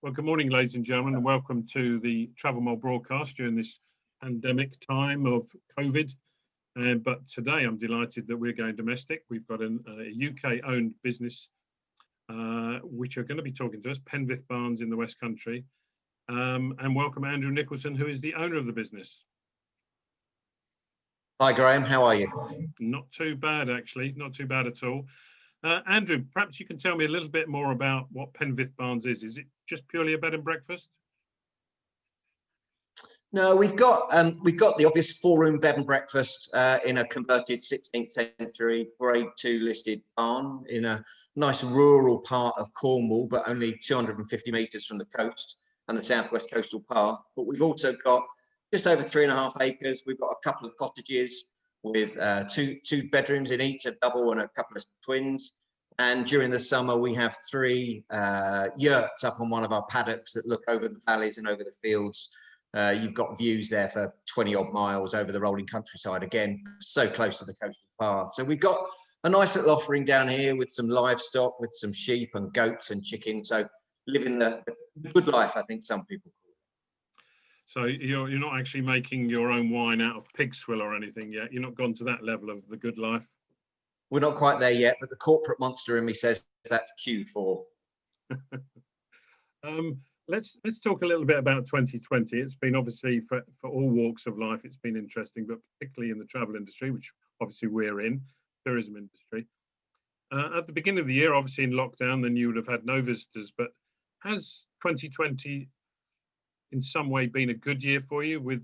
Well, good morning, ladies and gentlemen, and welcome to the TravelMole broadcast during this pandemic time of COVID. But today I'm delighted that we're going domestic. We've got a UK-owned business which are going to be talking to us, Penvith Barns in the West Country. And welcome Andrew Nicholson, who is the owner of the business. Hi, Graham. How are you? Not too bad, actually. Not too bad at all. Andrew, perhaps you can tell me a little bit more about what Penvith Barns is. Is it just purely a bed and breakfast? No, we've got the obvious 4-room bed and breakfast in a converted 16th century Grade 2 listed barn in a nice rural part of Cornwall, but only 250 metres from the coast and the southwest coastal path. But we've also got just over 3.5 acres. We've got a couple of cottages with two bedrooms in each, a double and a couple of twins. And during the summer, we have 3 yurts up on one of our paddocks that look over the valleys and over the fields. You've got views there for 20 odd miles over the rolling countryside, again, so close to the coastal path. So we've got a nice little offering down here with some livestock, with some sheep and goats and chickens. So living the good life, I think some people call it. So you're not actually making your own wine out of pig swill or anything yet? You're not gone to that level of the good life? We're not quite there yet, but the corporate monster in me says that's Q4. Let's talk a little bit about 2020. It's been obviously for all walks of life, it's been interesting, but particularly in the travel industry, which obviously we're in, tourism industry. At the beginning of the year, obviously in lockdown, then you would have had no visitors, but has 2020 in some way been a good year for you? With,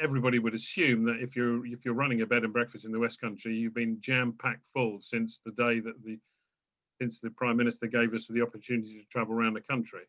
everybody would assume that if you're running a bed and breakfast in the West Country, you've been jam-packed full since the day that the Prime Minister gave us the opportunity to travel around the country.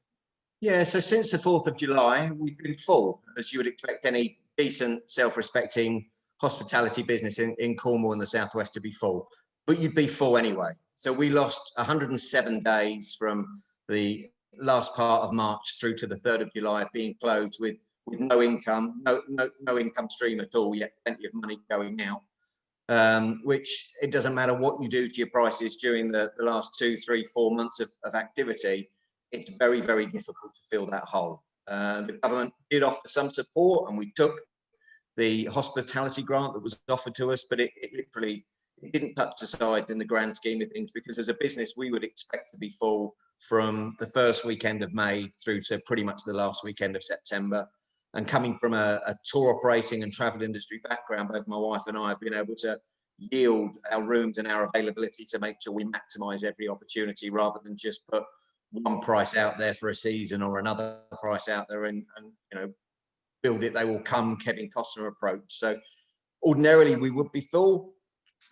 Yeah, so since the 4th of July, we've been full, as you would expect any decent, self-respecting hospitality business in Cornwall and the southwest to be full. But you'd be full anyway. So we lost 107 days from the last part of March through to the 3rd of July of being closed with no income, no income stream at all, yet plenty of money going out. Which it doesn't matter what you do to your prices during the last 2, 3, 4 months of activity, it's very, very difficult to fill that hole. The government did offer some support and we took the hospitality grant that was offered to us, but it literally didn't touch the sides in the grand scheme of things, because as a business, we would expect to be full from the first weekend of May through to pretty much the last weekend of September. And coming from a tour operating and travel industry background, both my wife and I have been able to yield our rooms and our availability to make sure we maximise every opportunity rather than just put one price out there for a season or another price out there and build it, they will come, Kevin Costner approach. So ordinarily we would be full,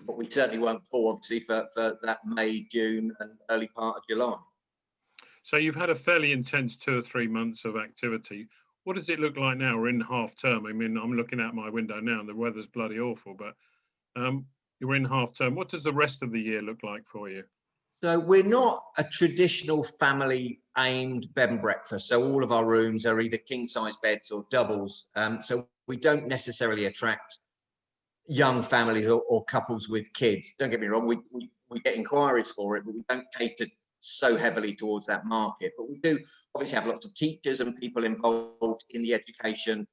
but we certainly won't full obviously for that May, June and early part of July. So you've had a fairly intense 2 or 3 months of activity. What does it look like now? We're in half term. I mean, I'm looking out my window now and the weather's bloody awful, but you're in half term. What does the rest of the year look like for you? So we're not a traditional family aimed bed and breakfast. So all of our rooms are either king size beds or doubles. So we don't necessarily attract young families or couples with kids. Don't get me wrong, we get inquiries for it, but we don't cater so heavily towards that market. But we do obviously have lots of teachers and people involved in the education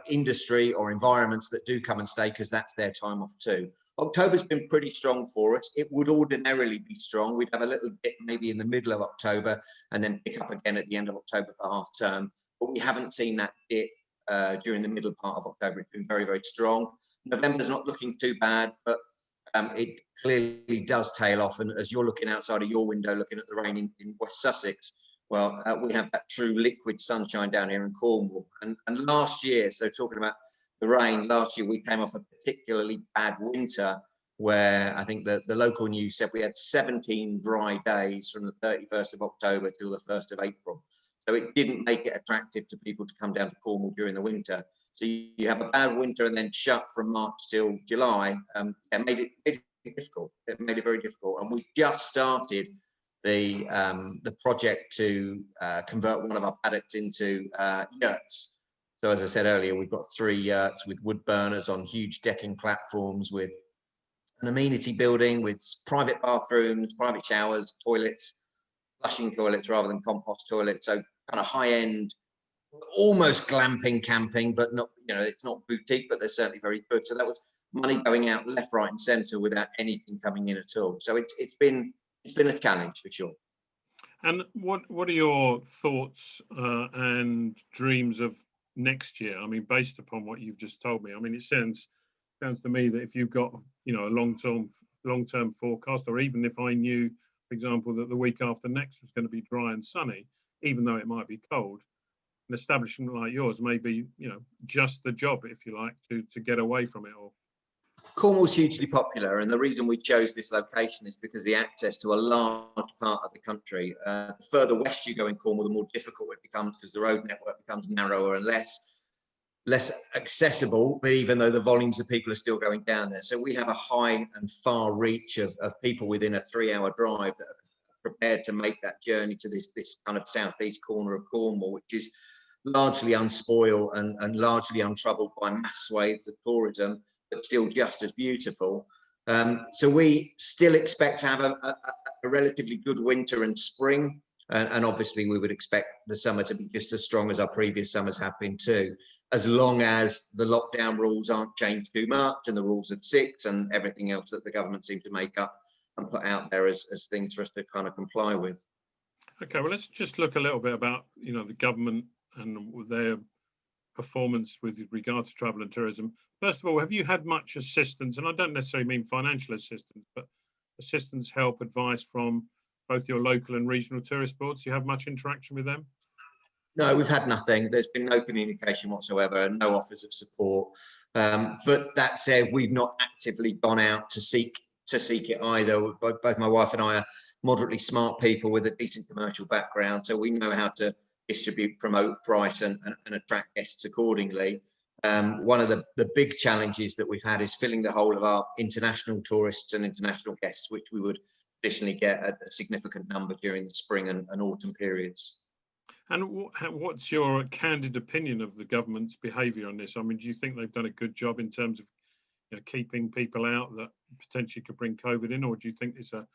industry or environments that do come and stay because that's their time off too. October's been pretty strong for us. It would ordinarily be strong. We'd have a little bit maybe in the middle of October and then pick up again at the end of October for half term. But we haven't seen that dip during the middle part of October. It's been very, very strong. November's not looking too bad, but it clearly does tail off. And as you're looking outside of your window, looking at the rain in West Sussex, well, we have that true liquid sunshine down here in Cornwall. And last year, so talking about the rain, last year we came off a particularly bad winter where I think the local news said we had 17 dry days from the 31st of October till the 1st of April. So it didn't make it attractive to people to come down to Cornwall during the winter. So you have a bad winter and then shut from March till July. It made it difficult. It made it very difficult. And we just started the project to convert one of our paddocks into yurts. So as I said earlier, we've got 3 yurts with wood burners on huge decking platforms with an amenity building with private bathrooms, private showers, toilets, flushing toilets rather than compost toilets. So kind of high end, almost glamping camping, but not, it's not boutique, but they're certainly very good. So that was money going out left, right, and centre without anything coming in at all. So it's been a challenge for sure. And what are your thoughts and dreams of next year? I mean, based upon what you've just told me, I mean, it sounds to me that if you've got a long term forecast, or even if I knew, for example, that the week after next was going to be dry and sunny, even though it might be cold, an establishment like yours may be just the job, if you like, to get away from it all. Cornwall's hugely popular, and the reason we chose this location is because the access to a large part of the country. The further west you go in Cornwall, the more difficult it becomes because the road network becomes narrower and less accessible, but even though the volumes of people are still going down there. So we have a high and far reach of people within a 3-hour drive that are prepared to make that journey to this kind of southeast corner of Cornwall, which is largely unspoiled and largely untroubled by mass swathes of tourism, but still just as beautiful. So we still expect to have a relatively good winter and spring. And obviously we would expect the summer to be just as strong as our previous summers have been too, as long as the lockdown rules aren't changed too much and the rules of 6 and everything else that the government seem to make up and put out there as things for us to kind of comply with. Okay, well, let's just look a little bit about, the government and their performance with regard to travel and tourism. First of all, have you had much assistance, and I don't necessarily mean financial assistance, but assistance, help, advice from both your local and regional tourist boards? Do you have much interaction with them? No, we've had nothing. There's been no communication whatsoever and no offers of support. But that said, we've not actively gone out to seek it either. Both my wife and I are moderately smart people with a decent commercial background, so we know how to distribute, promote, price, and attract guests accordingly. One of the big challenges that we've had is filling the whole of our international tourists and international guests, which we would traditionally get a significant number during the spring and autumn periods. And what's your candid opinion of the government's behaviour on this? I mean, do you think they've done a good job in terms of keeping people out that potentially could bring COVID in, or do you think it's an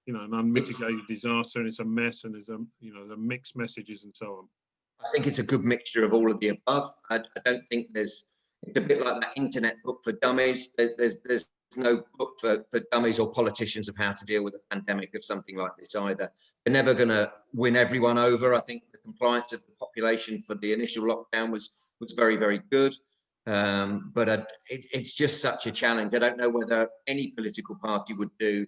unmitigated disaster and it's a mess and there's the mixed messages and so on? I think it's a good mixture of all of the above. I don't think it's a bit like that internet book for dummies. There's no book for dummies or politicians of how to deal with a pandemic of something like this either. They're never going to win everyone over. I think the compliance of the population for the initial lockdown was very, very good. But it's just such a challenge. I don't know whether any political party would do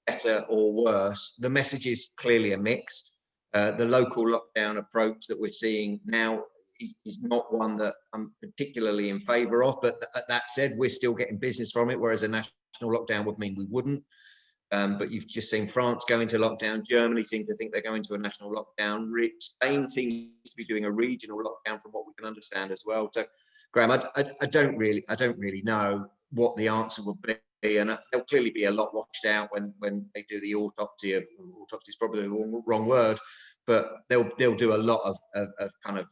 better or worse. The messages clearly are mixed. The local lockdown approach that we're seeing now is not one that I'm particularly in favour of, but that said, we're still getting business from it, whereas a national lockdown would mean we wouldn't. But you've just seen France go into lockdown. Germany seem to think they're going to a national lockdown. Spain seems to be doing a regional lockdown from what we can understand as well. So, Graham, I don't really know what the answer would be. And there'll clearly be a lot watched out when they do the autopsy is probably the wrong word, but they'll do a lot of kind of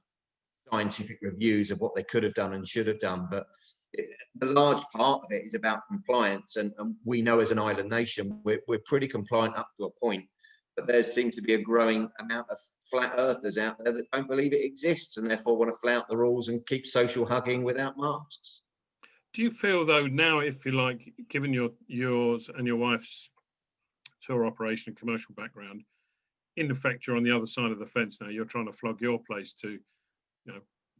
scientific reviews of what they could have done and should have done. But the large part of it is about compliance, and we know as an island nation we're pretty compliant up to a point, but there seems to be a growing amount of flat earthers out there that don't believe it exists and therefore want to flout the rules and keep social hugging without masks. Do you feel, though, now, if you like, given yours and your wife's tour operation and commercial background, in effect, you're on the other side of the fence now, you're trying to flog your place to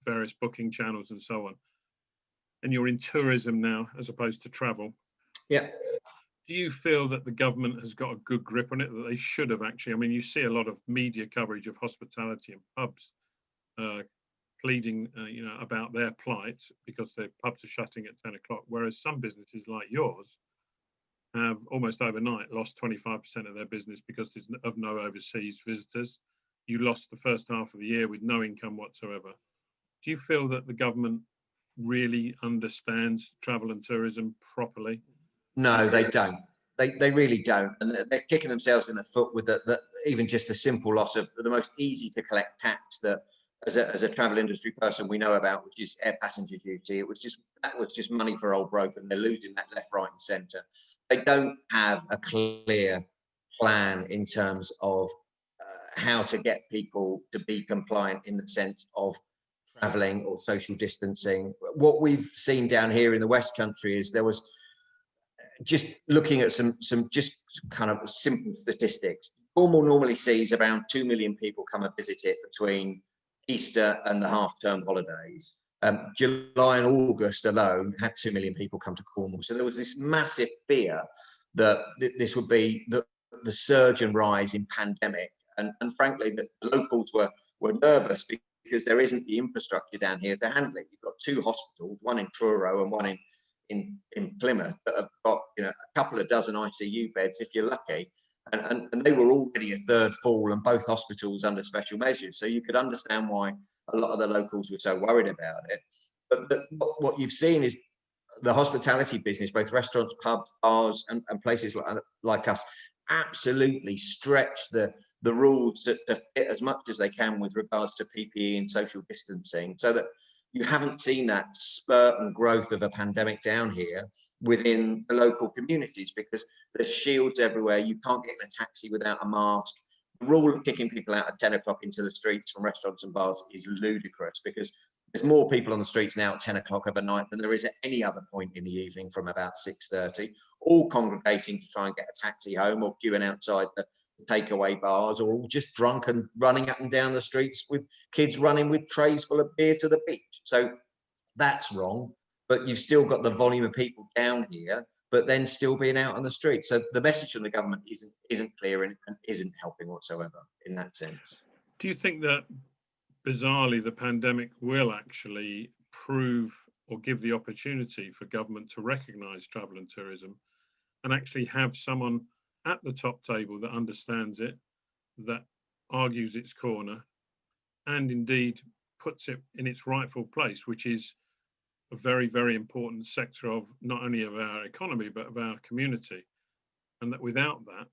various booking channels and so on, and you're in tourism now as opposed to travel? Yeah. Do you feel that the government has got a good grip on it, that they should have actually? I mean, you see a lot of media coverage of hospitality and pubs pleading, about their plight because their pubs are shutting at 10 o'clock, whereas some businesses like yours have almost overnight lost 25% of their business because of no overseas visitors. You lost the first half of the year with no income whatsoever. Do you feel that the government really understands travel and tourism properly? No, they don't. They really don't, and they're kicking themselves in the foot with even just the simple loss of the most easy to collect tax that, as a travel industry person, we know about, which is air passenger duty. That was just money for old broke, and they're losing that left, right, and centre. They don't have a clear plan in terms of how to get people to be compliant in the sense of traveling or social distancing. What we've seen down here in the West Country is there was, just looking at some just kind of simple statistics, Cornwall normally sees around 2 million people come and visit it between Easter and the half-term holidays. July and August alone had 2 million people come to Cornwall. So there was this massive fear that this would be the surge and rise in pandemic. And frankly, the locals were nervous because there isn't the infrastructure down here to handle it. You've got 2 hospitals, one in Truro and one in Plymouth, that have got, you know, a couple of dozen ICU beds if you're lucky. And they were already a third full, and both hospitals under special measures. So you could understand why a lot of the locals were so worried about it. But what you've seen is the hospitality business, both restaurants, pubs, bars, and places like us, absolutely stretch the rules to fit as much as they can with regards to PPE and social distancing, so that you haven't seen that spurt and growth of a pandemic down here within the local communities, because there's shields everywhere. You can't get in a taxi without a mask. The rule of kicking people out at 10 o'clock into the streets from restaurants and bars is ludicrous, because there's more people on the streets now at 10 o'clock of a night than there is at any other point in the evening from about 6:30, all congregating to try and get a taxi home, or queuing outside the takeaway bars, or all just drunk and running up and down the streets with kids running with trays full of beer to the beach. So that's wrong. But you've still got the volume of people down here, but then still being out on the street. So the message from the government isn't clear and isn't helping whatsoever in that sense. Do you think that, bizarrely, the pandemic will actually prove or give the opportunity for government to recognise travel and tourism, and actually have someone at the top table that understands it, that argues its corner, and indeed puts it in its rightful place, which is a very, very important sector of not only of our economy, but of our community? And that without that,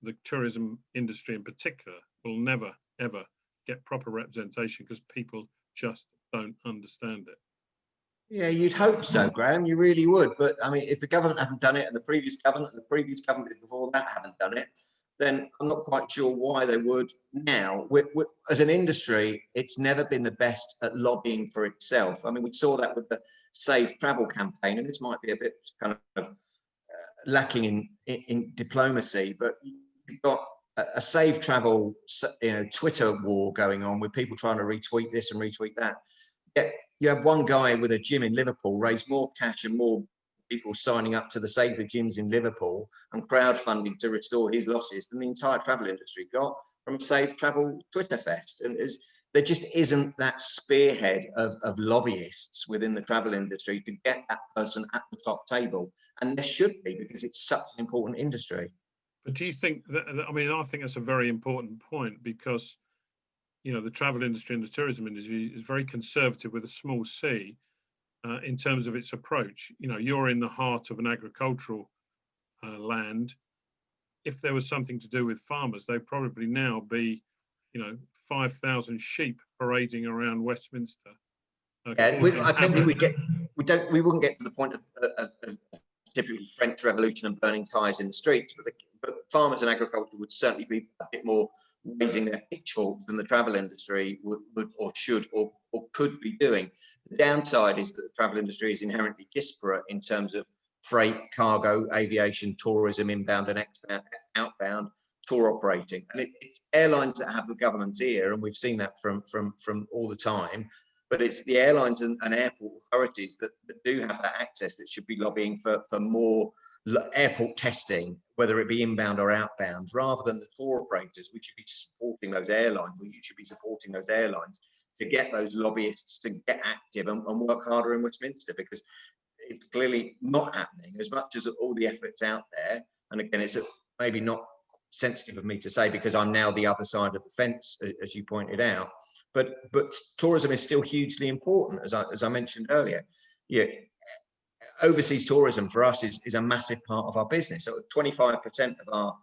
the tourism industry in particular, will never, ever get proper representation, because people just don't understand it. Yeah, you'd hope so, Graham. You really would. But I mean, if the government haven't done it, and the previous government before that haven't done it, then I'm not quite sure why they would now. As an industry, it's never been the best at lobbying for itself. I mean, we saw that with the Safe Travel campaign, and this might be a bit kind of lacking in diplomacy, but you've got a Safe Travel, Twitter war going on with people trying to retweet this and retweet that. You have one guy with a gym in Liverpool raise more cash and more people signing up to the Save the Gyms in Liverpool and crowdfunding to restore his losses than the entire travel industry got from a Safe Travel Twitter fest. And there just isn't that spearhead of lobbyists within the travel industry to get that person at the top table. And there should be, because it's such an important industry. But do you think that, I mean, I think that's a very important point, because the travel industry and the tourism industry is very conservative with a small c in terms of its approach. You're in the heart of an agricultural land. If there was something to do with farmers, they'd probably now be, 5,000 sheep parading around Westminster. I don't think we wouldn't get to the point of typically French Revolution and burning ties in the streets, but farmers and agriculture would certainly be a bit more raising their pitchforks than the travel industry would or should or could be doing. The downside is that the travel industry is inherently disparate in terms of freight, cargo, aviation, tourism, inbound and outbound, tour operating. And it's airlines that have the government's ear, and we've seen that from all the time. But it's the airlines and airport authorities that do have that access that should be lobbying for more airport testing, whether it be inbound or outbound, rather than the tour operators. We should be supporting those airlines, or you should be supporting those airlines to get those lobbyists to get active and work harder in Westminster, because it's clearly not happening as much as all the efforts out there. And again, it's maybe not sensitive of me to say, because I'm now the other side of the fence, as you pointed out, but tourism is still hugely important, as I mentioned earlier. Yeah. Overseas tourism for us is a massive part of our business. So 25% of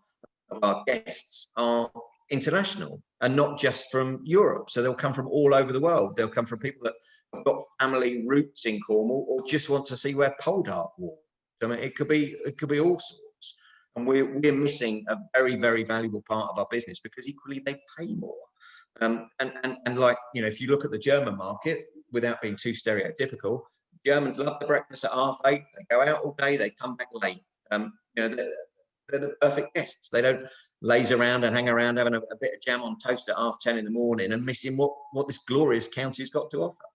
our guests are international, and not just from Europe. So they'll come from all over the world. They'll come from people that have got family roots in Cornwall, or just want to see where pole dart walks. I mean, it could be all sorts. And we're missing a very, very valuable part of our business because equally they pay more. And like, you know, if you look at the German market, without being too stereotypical, Germans love the breakfast at 8:30. They go out all day, they come back late. You know, they're the perfect guests. They don't laze around and hang around having a bit of jam on toast at 10:30 in the morning and missing what this glorious county's got to offer.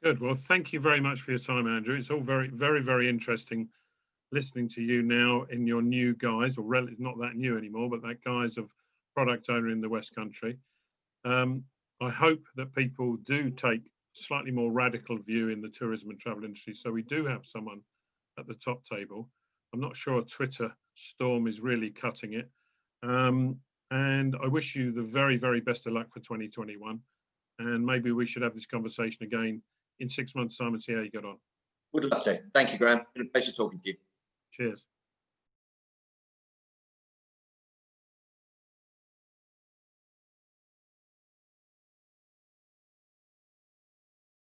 Good. Well, thank you very much for your time, Andrew. It's all very, very, very interesting listening to you now in your new guise, or not that new anymore, but that guise of product owner in the West Country. I hope that people do take a slightly more radical view in the tourism and travel industry, so we do have someone at the top table. I'm not sure a Twitter storm is really cutting it. And I wish you the very, very best of luck for 2021. And maybe we should have this conversation again in 6 months' time and see how you get on. Would love to. Thank you, Graham. Been a pleasure talking to you. Cheers.